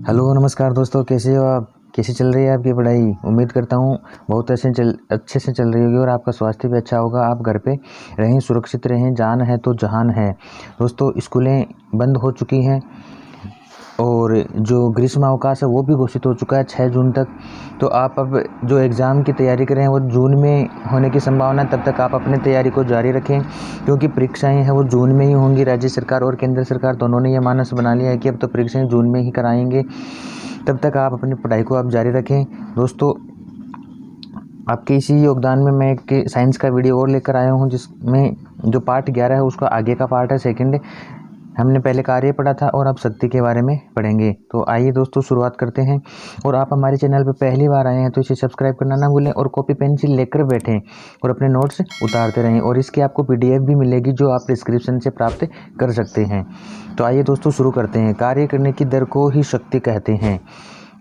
Hello नमस्कार दोस्तों, कैसे हो आप? कैसी चल रही है आपकी पढ़ाई? उम्मीद करता हूँ बहुत अच्छे से चल रही होगी और आपका स्वास्थ्य भी अच्छा होगा। आप घर पे रहें, सुरक्षित रहें। जान है तो जहान है। दोस्तों, स्कूलें बंद हो चुकी हैं और जो ग्रीष्म अवकाश है वो भी घोषित हो चुका है 6 जून तक। तो आप अब जो एग्ज़ाम की तैयारी कर रहे हैं वो जून में होने की संभावना है। तब तक आप अपनी तैयारी को जारी रखें, क्योंकि परीक्षाएं हैं वो जून में ही होंगी। राज्य सरकार और केंद्र सरकार दोनों ने यह मानस बना लिया है कि अब तो परीक्षाएं जून में ही कराएंगे। तब तक आप अपनी पढ़ाई को आप जारी रखें। दोस्तों, आपके इसी योगदान में मैं एक साइंस का वीडियो और लेकर आया हूँ, जिसमें जो पार्ट 11 है उसका आगे का पार्ट है, सेकंड। हमने पहले कार्य पढ़ा था और अब शक्ति के बारे में पढ़ेंगे। तो आइए दोस्तों, शुरुआत करते हैं। और आप हमारे चैनल पर पहली बार आए हैं तो इसे सब्सक्राइब करना ना भूलें और कॉपी पेंसिल लेकर बैठें और अपने नोट्स उतारते रहें। और इसकी आपको PDF भी मिलेगी जो आप डिस्क्रिप्शन से प्राप्त कर सकते हैं। तो आइए दोस्तों, शुरू करते हैं। कार्य करने की दर को ही शक्ति कहते हैं।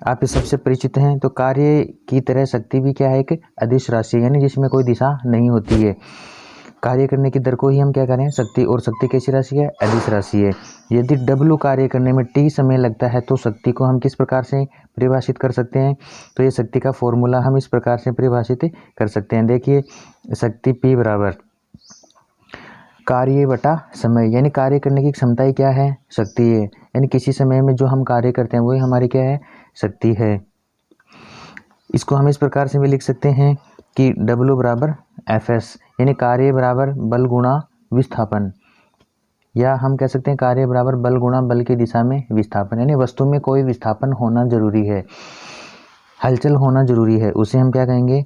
आप इस सबसे परिचित हैं। तो कार्य की तरह शक्ति भी क्या है? एक अदिश राशि, यानी जिसमें कोई दिशा नहीं होती है। कार्य करने की दर को ही हम क्या करें? शक्ति। और शक्ति कैसी राशि है? अदिश राशि है। यदि W कार्य करने में T समय लगता है तो शक्ति को हम किस प्रकार से परिभाषित कर सकते हैं? तो ये शक्ति का फॉर्मूला हम इस प्रकार से परिभाषित कर सकते हैं। देखिए, शक्ति P बराबर कार्य बटा समय, यानी कार्य करने की क्षमता ही क्या है? शक्ति है। यानी किसी समय में जो हम कार्य करते हैं वही हमारी क्या है? शक्ति है। इसको हम इस प्रकार से भी लिख सकते हैं कि W बराबर Fs, यानी कार्य बराबर बल गुणा विस्थापन, या हम कह सकते हैं कार्य बराबर बल गुणा बल की दिशा में विस्थापन। यानी वस्तु में कोई विस्थापन होना जरूरी है, हलचल होना जरूरी है, उसे हम क्या कहेंगे?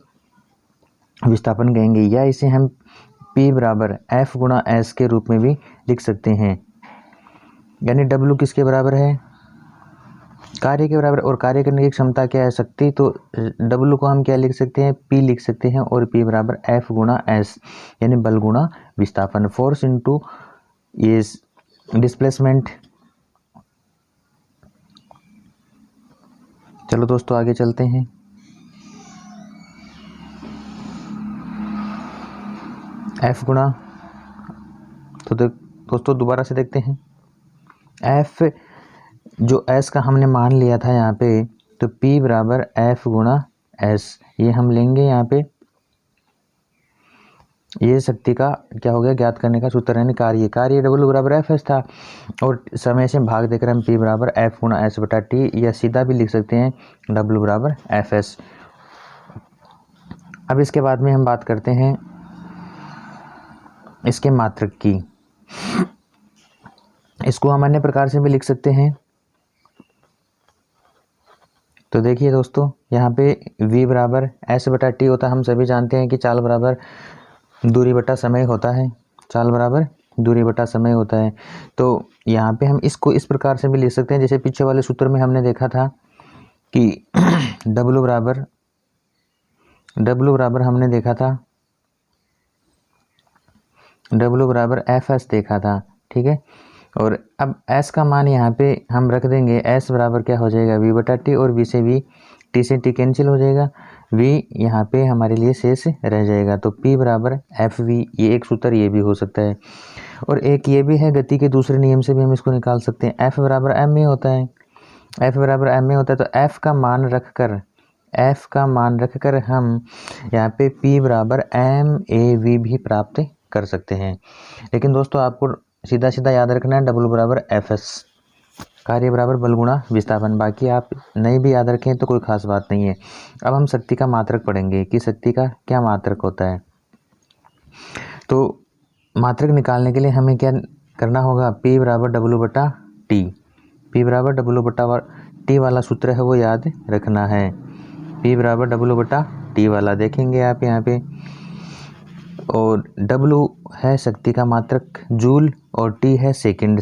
विस्थापन कहेंगे। या इसे हम P बराबर F गुणा S के रूप में भी लिख सकते हैं। यानी W किसके बराबर है? कार्य के बराबर। और कार्य करने की क्षमता क्या है? शक्ति। तो W को हम क्या लिख सकते हैं? P लिख सकते हैं। और P बराबर F गुणा S, यानी बल गुणा विस्थापन, फोर्स इनटू ये डिस्प्लेसमेंट। चलो दोस्तों, आगे चलते हैं। F गुणा, तो दोस्तों दोबारा से देखते हैं। F जो S का हमने मान लिया था यहाँ पे, तो P बराबर F गुणा S, ये हम लेंगे यहाँ पे। ये शक्ति का क्या हो गया? ज्ञात करने का सूत्र, यानी कार्य W बराबर Fs था और समय से भाग देकर हम P बराबर F गुणा S बटा T, या सीधा भी लिख सकते हैं W बराबर Fs। अब इसके बाद में हम बात करते हैं इसके मात्रक की। इसको हम अन्य प्रकार से भी लिख सकते हैं। तो देखिए दोस्तों, यहाँ पे V बराबर S बटा T होता है। हम सभी जानते हैं कि चाल बराबर दूरी बटा समय होता है। चाल बराबर दूरी बटा समय होता है। तो यहाँ पे हम इसको इस प्रकार से भी लिख सकते हैं, जैसे पीछे वाले सूत्र में हमने देखा था कि W बराबर हमने देखा था, W बराबर Fs देखा था, ठीक है। और अब S का मान यहाँ पे हम रख देंगे। S बराबर क्या हो जाएगा? V बटा T, और V से V, T से T कैंसिल हो जाएगा। V यहाँ पे हमारे लिए शेष रह जाएगा। तो P बराबर FV, ये एक सूत्र ये भी हो सकता है। और एक ये भी है, गति के दूसरे नियम से भी हम इसको निकाल सकते हैं। F बराबर ma होता है। F बराबर ma होता है, तो F का मान रखकर हम यहाँ पे P बराबर MAV भी प्राप्त कर सकते हैं। लेकिन दोस्तों, आपको सीधा सीधा याद रखना है W बराबर Fs, कार्य बराबर बल गुणा विस्थापन। बाकी आप नहीं भी याद रखें तो कोई खास बात नहीं है। अब हम शक्ति का मात्रक पढ़ेंगे कि शक्ति का क्या मात्रक होता है। तो मात्रक निकालने के लिए हमें क्या करना होगा? P बराबर W बटा T। P बराबर W बटा T वाला सूत्र है वो याद रखना है। P बराबर W बटा T वाला देखेंगे आप यहाँ पे। और W है शक्ति का मात्रक जूल, और T है सेकंड,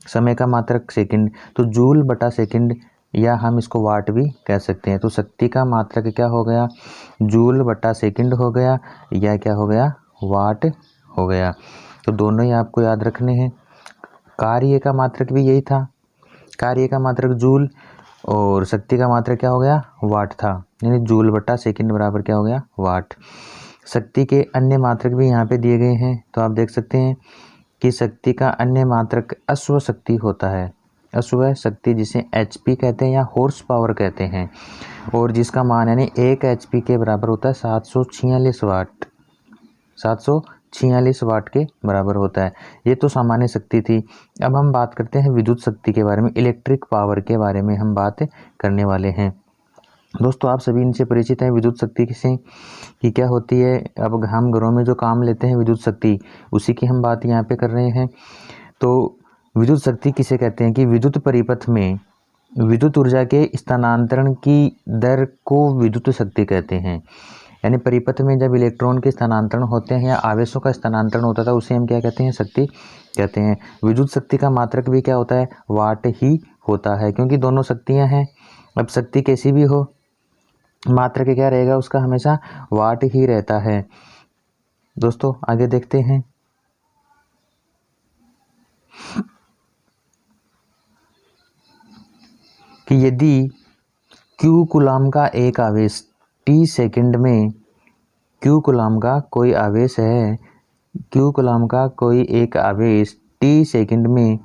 समय का मात्रक सेकंड। तो जूल बटा सेकंड, या हम इसको वाट भी कह सकते हैं। तो शक्ति का मात्रक क्या हो गया? जूल बटा सेकंड हो गया, या क्या हो गया? वाट हो गया। तो दोनों ही आपको याद रखने हैं। कार्य का मात्रक भी यही था, कार्य का मात्रक जूल, और शक्ति का मात्रक क्या हो गया? वाट था। यानी जूल बटा सेकंड बराबर क्या हो गया? वाट। शक्ति के अन्य मात्रक भी यहाँ पे दिए गए हैं। तो आप देख सकते हैं कि शक्ति का अन्य मात्रक अश्व शक्ति होता है। अश्व शक्ति जिसे HP कहते हैं या हॉर्स पावर कहते हैं, और जिसका मान यानी 1 HP के बराबर होता है 746 वाट, 746 वाट के बराबर होता है। ये तो सामान्य शक्ति थी। अब हम बात करते हैं विद्युत शक्ति के बारे में, इलेक्ट्रिक पावर के बारे में हम बात करने वाले हैं। दोस्तों आप सभी इनसे परिचित हैं विद्युत शक्ति से कि क्या होती है। अब हम घरों में जो काम लेते हैं विद्युत शक्ति, उसी की हम बात यहाँ पे कर रहे हैं। तो विद्युत शक्ति किसे कहते हैं कि विद्युत परिपथ में विद्युत ऊर्जा के स्थानांतरण की दर को विद्युत शक्ति कहते हैं। यानी परिपथ में जब इलेक्ट्रॉन के स्थानांतरण होते हैं या आवेशों का स्थानांतरण होता था, उसे हम क्या कहते हैं, शक्ति कहते हैं। विद्युत शक्ति का मात्रक भी क्या होता है, वाट ही होता है, क्योंकि दोनों शक्तियाँ हैं। अब शक्ति कैसी भी हो, मात्रक क्या रहेगा उसका, हमेशा वाट ही रहता है। दोस्तों आगे देखते हैं कि यदि Q कूलाम का एक आवेश T सेकंड में, Q कूलाम का कोई आवेश है, Q कूलाम का कोई एक आवेश T सेकंड में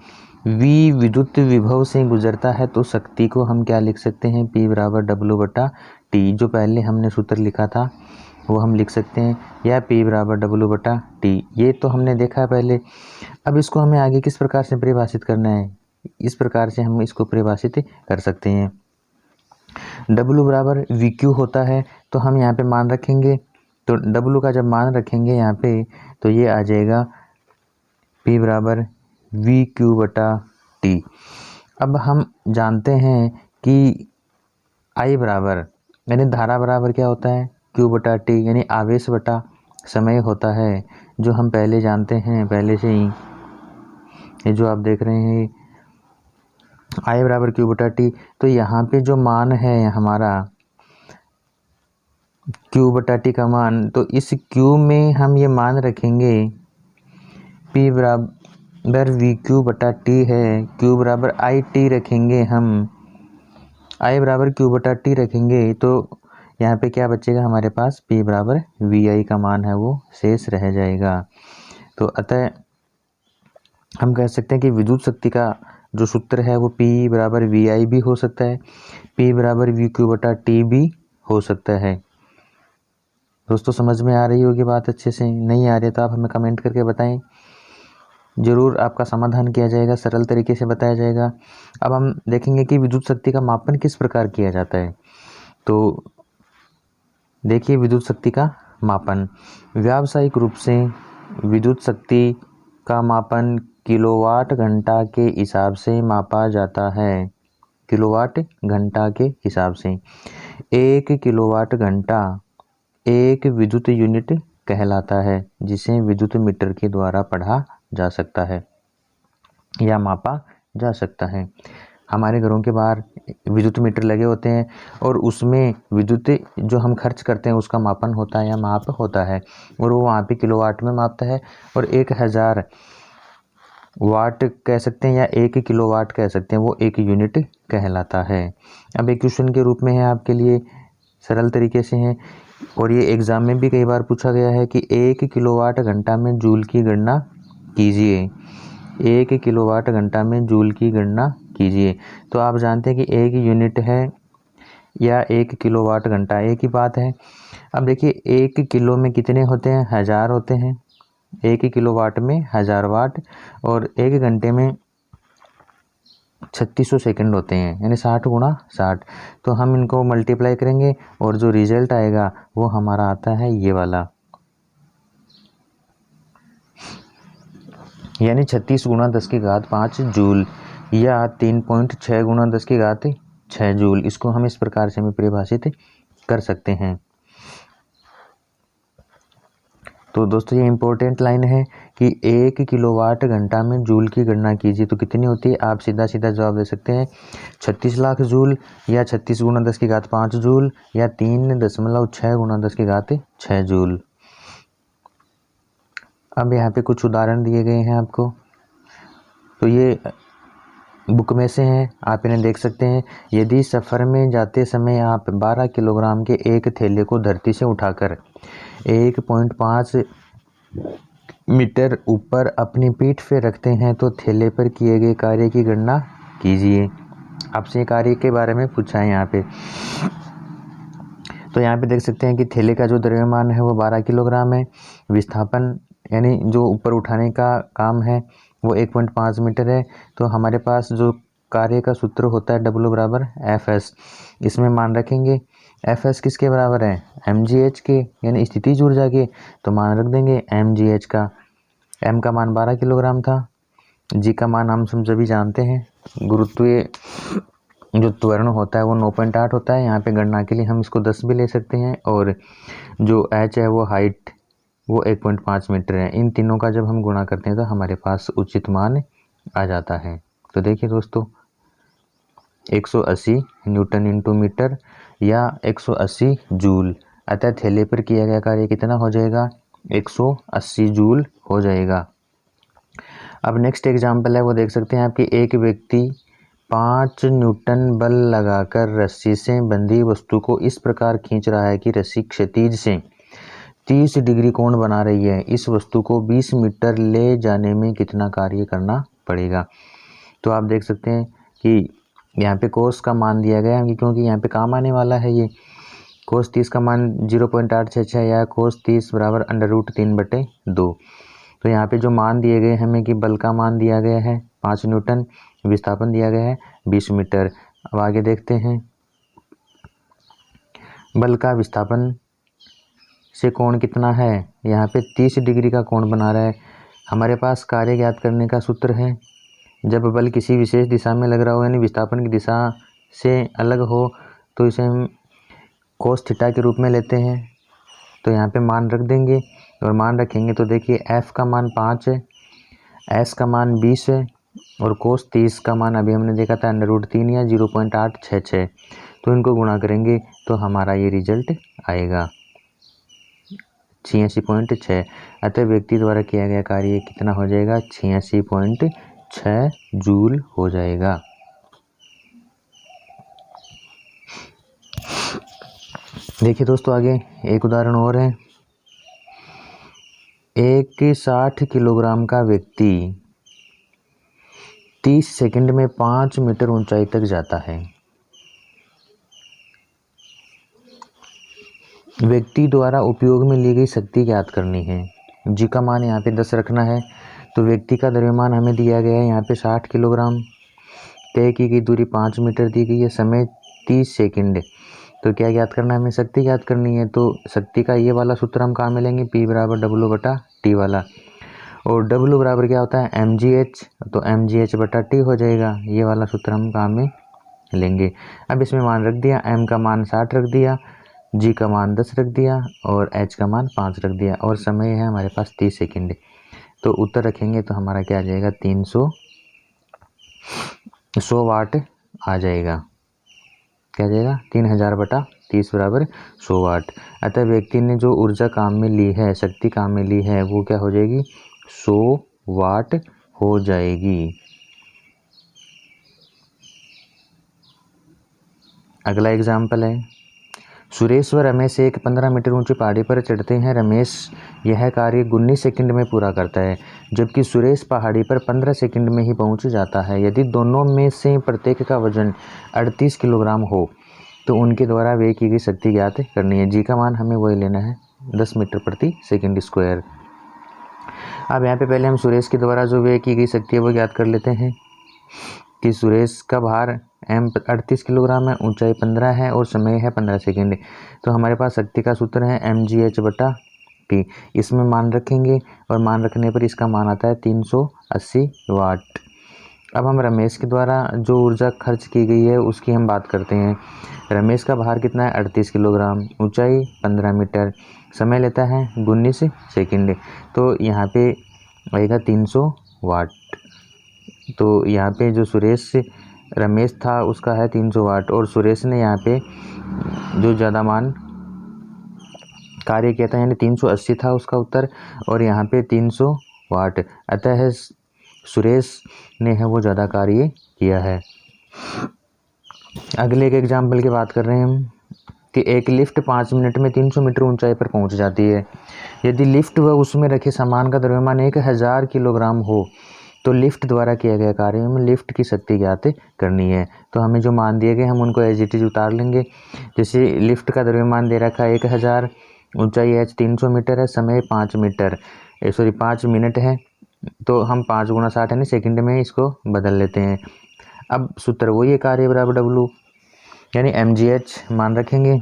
V विद्युत विभव से गुजरता है, तो शक्ति को हम क्या लिख सकते हैं, P बराबर W/T। जो पहले हमने सूत्र लिखा था वो हम लिख सकते हैं, या P बराबर W/T। ये तो हमने देखा है पहले। अब इसको हमें आगे किस प्रकार से परिभाषित करना है, इस प्रकार से हम इसको परिभाषित कर सकते हैं। W बराबर VQ होता है, तो हम यहाँ पे मान रखेंगे, तो W का जब मान रखेंगे यहाँ पे, तो ये आ जाएगा P बराबर VQ/T। अब हम जानते हैं कि I बराबर यानी धारा बराबर क्या होता है, Q/T, यानी आवेश बटा समय होता है, जो हम पहले जानते हैं पहले से ही। ये जो आप देख रहे हैं I बराबर Q/T, तो यहाँ पे जो मान है हमारा Q/T का मान, तो इस Q में हम ये मान रखेंगे P बराबर VQ/T है, Q बराबर IT रखेंगे, हम I बराबर Q/T रखेंगे, तो यहाँ पे क्या बचेगा हमारे पास, P बराबर VI का मान है वो शेष रह जाएगा। तो अतः हम कह सकते हैं कि विद्युत शक्ति का जो सूत्र है वो P बराबर VI भी हो सकता है, P बराबर VQ/T भी हो सकता है। दोस्तों समझ में आ रही होगी बात, अच्छे से नहीं आ रही तो आप हमें कमेंट करके बताएं, ज़रूर आपका समाधान किया जाएगा, सरल तरीके से बताया जाएगा। अब हम देखेंगे कि विद्युत शक्ति का मापन किस प्रकार किया जाता है। तो देखिए विद्युत शक्ति का मापन, व्यावसायिक रूप से विद्युत शक्ति का मापन किलोवाट घंटा के हिसाब से मापा जाता है, किलोवाट घंटा के हिसाब से। 1 किलोवाट घंटा एक विद्युत यूनिट कहलाता है, जिसे विद्युत मीटर के द्वारा पढ़ा जा सकता है या मापा जा सकता है। हमारे घरों के बाहर विद्युत मीटर लगे होते हैं और उसमें विद्युत जो हम खर्च करते हैं उसका मापन होता है या माप होता है, और वो वहाँ पे किलोवाट में मापता है। और 1000 वाट कह सकते हैं या 1 किलोवाट कह सकते हैं, वो एक यूनिट कहलाता है। अब एक क्वेश्चन के रूप में है आपके लिए, सरल तरीके से है, और ये एग्ज़ाम में भी कई बार पूछा गया है कि 1 किलोवाट घंटा में जूल की गणना कीजिए, 1 किलोवाट घंटा में जूल की गणना कीजिए। तो आप जानते हैं कि 1 यूनिट है या 1 किलोवाट घंटा एक ही बात है। अब देखिए 1 किलो में कितने होते हैं, 1000 होते हैं, 1 किलोवाट में 1000 वाट, और 1 घंटे में 3600 सेकंड होते हैं, यानी 60 गुणा 60। तो हम इनको मल्टीप्लाई करेंगे और जो रिजल्ट आएगा वो हमारा आता है ये वाला, यानी 36 गुणा 10 की घात 5 जूल या 3.6 गुणा 10 की घात 6 जूल। इसको हम इस प्रकार से हमें परिभाषित कर सकते हैं। तो दोस्तों ये इम्पोर्टेंट लाइन है कि 1 किलोवाट घंटा में जूल की गणना कीजिए, तो कितनी होती है, आप सीधा सीधा जवाब दे सकते हैं 36 लाख जूल, या 36 गुणा 10 की घात 5 जूल, या 3.6 गुणा 10 की घात 6 जूल। अब यहाँ पे कुछ उदाहरण दिए गए हैं आपको, तो ये बुक में से हैं, आप इन्हें देख सकते हैं। यदि सफ़र में जाते समय आप 12 किलोग्राम के एक थैले को धरती से उठाकर 1.5 मीटर ऊपर अपनी पीठ पे रखते हैं, तो थैले पर किए गए कार्य की गणना कीजिए। आपसे कार्य के बारे में पूछा है यहाँ पे। तो यहाँ पे देख सकते हैं कि थैले का जो द्रव्यमान है वो 12 किलोग्राम है। विस्थापन यानी जो ऊपर उठाने का काम है वो 1.5 मीटर है। तो हमारे पास जो कार्य का सूत्र होता है W बराबर FS, इसमें मान रखेंगे FS किसके बराबर है, mgh के यानी स्थितिज ऊर्जा के। तो मान रख देंगे mgh का। m का मान 12 किलोग्राम था, g का मान हम सभी जानते हैं, गुरुत्वीय जो त्वरण होता है वो 9.8 होता है। यहाँ पे गणना के लिए हम इसको 10 भी ले सकते हैं, और जो h है वो हाइट वो 1.5 मीटर है। इन तीनों का जब हम गुणा करते हैं तो हमारे पास उचित मान आ जाता है। तो देखिए दोस्तों, 180 न्यूटन इंटू मीटर या 180 जूल, अतः थैले पर किया गया कार्य कितना हो जाएगा, 180 जूल हो जाएगा। अब नेक्स्ट एग्जाम्पल है वो देख सकते हैं आपकी, एक व्यक्ति 5 न्यूटन बल लगाकर रस्सी से बंधी वस्तु को इस प्रकार खींच रहा है कि रस्सी क्षैतिज से 30 डिग्री कोण बना रही है। इस वस्तु को 20 मीटर ले जाने में कितना कार्य करना पड़ेगा। तो आप देख सकते हैं कि यहाँ पे कोस का मान दिया गया है, क्योंकि यहाँ पे काम आने वाला है ये। कोस 30 का मान 0.866 या कोस 30 बराबर √3/2। तो यहाँ पे जो मान दिए गए हमें कि बल का मान दिया गया है 5 न्यूटन, विस्थापन दिया गया है 20 मीटर। अब आगे देखते हैं, बल का विस्थापन से कोण कितना है, यहाँ पे 30 डिग्री का कोण बना रहा है। हमारे पास कार्य ज्ञात करने का सूत्र है, जब बल किसी विशेष दिशा में लग रहा हो यानी विस्थापन की दिशा से अलग हो तो इसे हम कोस थीटा के रूप में लेते हैं। तो यहाँ पे मान रख देंगे, और मान रखेंगे तो देखिए F का मान 5 है, S का मान 20 है, और कोस 30 का मान अभी हमने देखा था √3 या 0.866। तो इनको गुणा करेंगे तो हमारा ये रिजल्ट आएगा 86.6। अतः व्यक्ति द्वारा किया गया कार्य कितना हो जाएगा, 86.6 जूल हो जाएगा। देखिए दोस्तों, आगे एक उदाहरण और है। एक 60 किलोग्राम का व्यक्ति 30 सेकंड में 5 मीटर ऊंचाई तक जाता है। व्यक्ति द्वारा उपयोग में ली गई शक्ति ज्ञात करनी है। जी का मान यहाँ पे 10 रखना है। तो व्यक्ति का द्रव्यमान हमें दिया गया है यहाँ पे 60 किलोग्राम, तय की गई दूरी 5 मीटर दी गई है, समय 30 सेकंड। तो क्या ज्ञात करना है, हमें शक्ति ज्ञात करनी है। तो शक्ति का ये वाला सूत्र हम कहाँ मिलेंगे, P बराबर W/T वाला, और W बराबर क्या होता है, mgh। तो mgh/T हो जाएगा। ये वाला सूत्र हम कहाँ में लेंगे। अब इसमें मान रख दिया, m का मान 60 रख दिया, g का मान 10 रख दिया, और h का मान 5 रख दिया, और समय है हमारे पास 30 सेकंड। तो उत्तर रखेंगे तो हमारा क्या आ जाएगा, 100 वाट आ जाएगा। क्या आ जाएगा, 3000/30 बराबर 100 वाट। अतः व्यक्ति ने जो ऊर्जा काम में ली है, शक्ति काम में ली है, वो क्या हो जाएगी, 100 वाट हो जाएगी। अगला एग्जाम्पल है, सुरेश व रमेश एक 15 मीटर ऊंची पहाड़ी पर चढ़ते हैं। रमेश यह कार्य 19 सेकंड में पूरा करता है, जबकि सुरेश पहाड़ी पर 15 सेकंड में ही पहुंच जाता है। यदि दोनों में से प्रत्येक का वजन 38 किलोग्राम हो तो उनके द्वारा व्यय की गई शक्ति ज्ञात करनी है। जी का मान हमें वही लेना है, 10 मीटर प्रति सेकंड स्क्वायर। अब यहाँ पे पहले हम सुरेश के द्वारा जो व्यय की गई शक्ति है वो ज्ञात कर लेते हैं कि सुरेश का भार m 38 किलोग्राम है, ऊंचाई 15 है, और समय है 15 सेकंड। तो हमारे पास शक्ति का सूत्र है mgh/T। इसमें मान रखेंगे, और मान रखने पर इसका मान आता है 380 वाट। अब हम रमेश के द्वारा जो ऊर्जा खर्च की गई है उसकी हम बात करते हैं। रमेश का भार कितना है, 38 किलोग्राम, ऊंचाई 15 मीटर, समय लेता है 19 सेकंड। तो यहाँ पे आएगा 300 वाट। तो यहाँ पे जो रमेश था उसका है 300 वाट, और सुरेश ने यहाँ पे जो ज़्यादा मान कार्य किया था यानी 380 था उसका उत्तर, और यहाँ पे 300 वाट। अतः है सुरेश ने है वो ज़्यादा कार्य किया है। अगले एक एग्जाम्पल की बात कर रहे हैं हम कि एक लिफ्ट 5 मिनट में 300 मीटर ऊंचाई पर पहुंच जाती है। यदि लिफ्ट व उसमें रखे सामान का द्रव्यमान 1000 किलोग्राम हो तो लिफ्ट द्वारा किया गया कार्य में लिफ्ट की शक्ति ज्ञात करनी है। तो हमें जो मान दिए गए हम उनको एज इट इज उतार लेंगे। जैसे लिफ्ट का द्रव्यमान दे रखा है 1000, ऊंचाई h 300 मीटर है, समय 5 मिनट है। तो हम 5 × 60 यानी सेकंड में इसको बदल लेते हैं। अब सूत्र वही है, कार्य बराबर W यानी mgh मान रखेंगे,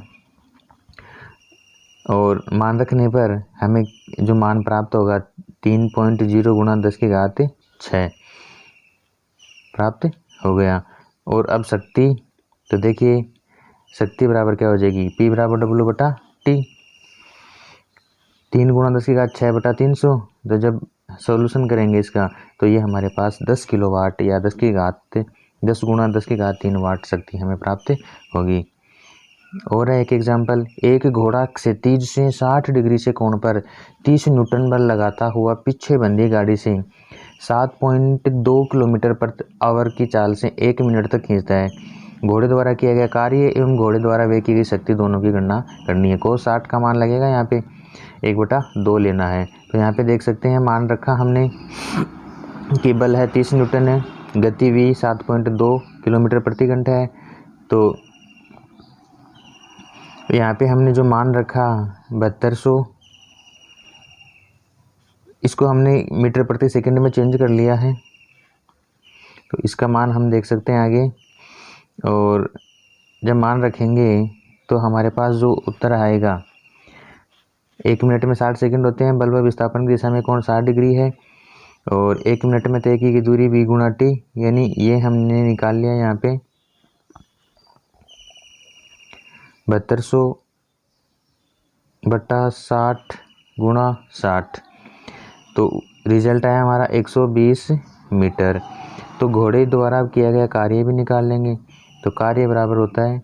और मान रखने पर हमें जो मान प्राप्त होगा 3.0 × 10⁶ प्राप्त हो गया। और अब शक्ति, तो देखिए शक्ति बराबर क्या हो जाएगी, P बराबर W बटा T, 3 × 10⁶/300। तो जब सॉल्यूशन करेंगे इसका तो ये हमारे पास 10 किलोवाट या 10 × 10⁻³ वाट शक्ति हमें प्राप्त होगी। और एक एग्जाम्पल, एक घोड़ा क्षैतिज से 60 डिग्री से कोण पर 30 न्यूटन बल लगाता हुआ पीछे बंधी गाड़ी से 7.2 किलोमीटर/आवर की चाल से 1 मिनट तक खींचता है। घोड़े द्वारा किया गया कार्य एवं घोड़े द्वारा व्यय की गई शक्ति दोनों की गणना करनी है। cos 60 का मान लगेगा यहाँ पे 1/2 लेना है। तो यहाँ पे देख सकते हैं मान रखा हमने कि बल है 30 न्यूटन है, गति v 7.2 किलोमीटर प्रति घंटा है। तो यहाँ पे हमने जो मान रखा 7200, इसको हमने मीटर प्रति सेकंड में चेंज कर लिया है। तो इसका मान हम देख सकते हैं आगे, और जब मान रखेंगे तो हमारे पास जो उत्तर आएगा 1 मिनट में 60 सेकंड होते हैं। बल व विस्थापन की दिशा में कोण 60 डिग्री है, और 1 मिनट में तय की गई दूरी v × t, यानी ये हमने निकाल लिया यहाँ पे 7200/60 × 60। तो रिजल्ट आया हमारा 120 मीटर। तो घोड़े द्वारा किया गया कार्य भी निकाल लेंगे। तो कार्य बराबर होता है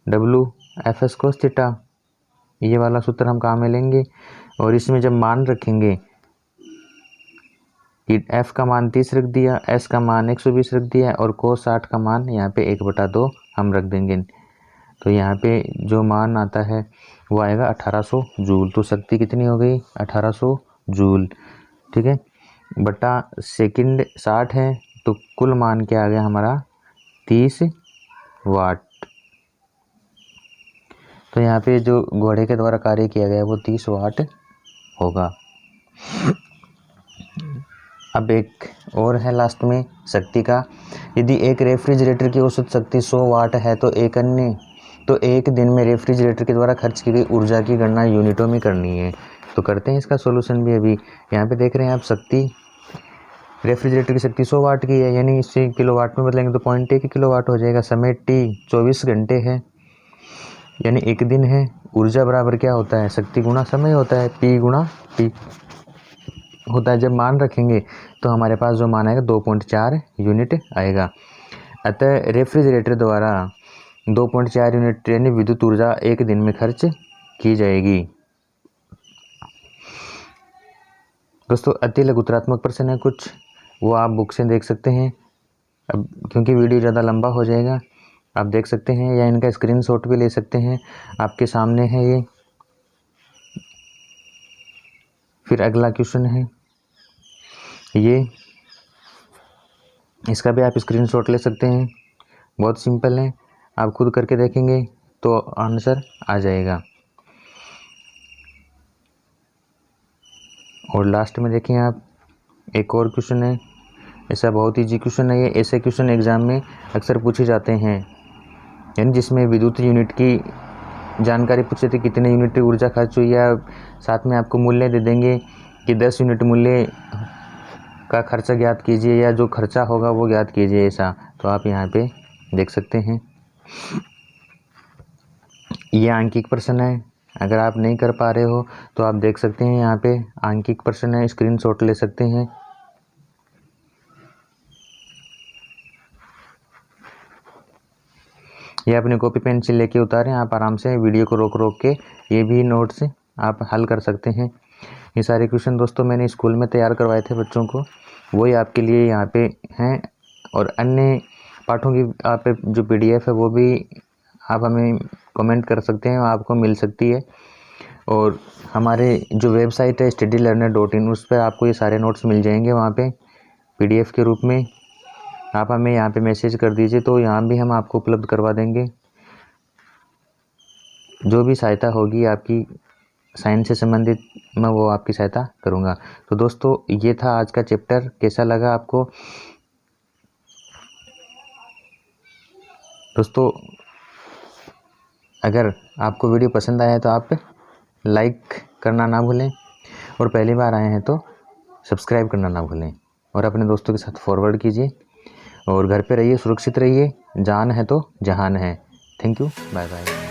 WFS cos थीटा, ये वाला सूत्र हम काम में लेंगे। और इसमें जब मान रखेंगे कि F का मान 30 रख दिया, S का मान 120 रख दिया, और cos 60 का मान यहाँ पे 1/2 हम रख देंगे। तो यहाँ पे जो मान आता है वो आएगा 1800 जूल। तो शक्ति कितनी हो गई, 1800 जूल, ठीक है, बटा सेकंड 60 है। तो कुल मान क्या आ गया हमारा 30 वाट। तो यहाँ पे जो घोड़े के द्वारा कार्य किया गया वो 30 वाट होगा। अब एक और है लास्ट में शक्ति का, यदि एक रेफ्रिजरेटर की औसत शक्ति 100 वाट है तो एक दिन में रेफ्रिजरेटर के द्वारा खर्च की गई ऊर्जा की गणना यूनिटों में करनी है। तो करते हैं इसका सॉल्यूशन भी। अभी यहाँ पे देख रहे हैं आप, शक्ति रेफ्रिजरेटर की शक्ति 100 वाट की है, यानी इसे किलोवाट में बदलेंगे तो 0.1 किलोवाट हो जाएगा। समय t 24 घंटे है, यानी एक दिन है। ऊर्जा बराबर क्या होता है, शक्ति गुणा समय होता है, P × T होता है। जब मान रखेंगे तो हमारे पास जो मान आएगा 2.4 यूनिट आएगा। अतः रेफ्रिजरेटर द्वारा 2.4 यूनिट यानी विद्युत ऊर्जा एक दिन में खर्च की जाएगी। दोस्तों अति लघुत्रात्मक प्रश्न है कुछ, वो आप बुक से देख सकते हैं। अब क्योंकि वीडियो ज़्यादा लंबा हो जाएगा, आप देख सकते हैं या इनका स्क्रीनशॉट भी ले सकते हैं, आपके सामने है ये। फिर अगला क्वेश्चन है ये, इसका भी आप स्क्रीनशॉट ले सकते हैं, बहुत सिंपल है। आप खुद करके देखेंगे तो आंसर आ जाएगा। और लास्ट में देखें आप, एक और क्वेश्चन है, ऐसा बहुत ईजी क्वेश्चन है ये। ऐसे क्वेश्चन एग्जाम में अक्सर पूछे जाते हैं, यानी जिसमें विद्युत यूनिट की जानकारी पूछे थे, कितने यूनिट ऊर्जा खर्च हुई है, साथ में आपको मूल्य दे देंगे कि 10 यूनिट मूल्य का खर्चा ज्ञात कीजिए या जो खर्चा होगा वो ज्ञात कीजिए, ऐसा। तो आप यहाँ पे देख सकते हैं, ये आंकिक प्रश्न है। अगर आप नहीं कर पा रहे हो तो आप देख सकते हैं यहाँ पे आंकिक प्रश्न है, स्क्रीनशॉट ले सकते हैं। ये अपने कॉपी पेंसिल लेके उतारें, आप आराम से वीडियो को रोक रोक के ये भी नोट्स आप हल कर सकते हैं। ये सारे क्वेश्चन दोस्तों मैंने स्कूल में तैयार करवाए थे बच्चों को, वही आपके लिए यहाँ पे हैं। और अन्य पाठों की आप जो PDF है वो भी आप हमें कमेंट कर सकते हैं, आपको मिल सकती है। और हमारे जो वेबसाइट है studylearner.in, उस पर आपको ये सारे नोट्स मिल जाएंगे वहाँ पे। PDF के रूप में आप हमें यहाँ पे मैसेज कर दीजिए, तो यहाँ भी हम आपको उपलब्ध करवा देंगे। जो भी सहायता होगी आपकी साइंस से संबंधित, मैं वो आपकी सहायता करूँगा। तो दोस्तों ये था आज का चैप्टर, कैसा लगा आपको? दोस्तों अगर आपको वीडियो पसंद आया है तो आप लाइक करना ना भूलें, और पहली बार आए हैं तो सब्सक्राइब करना ना भूलें, और अपने दोस्तों के साथ फॉरवर्ड कीजिए। और घर पे रहिए, सुरक्षित रहिए, जान है तो जहान है। Thank you, bye bye.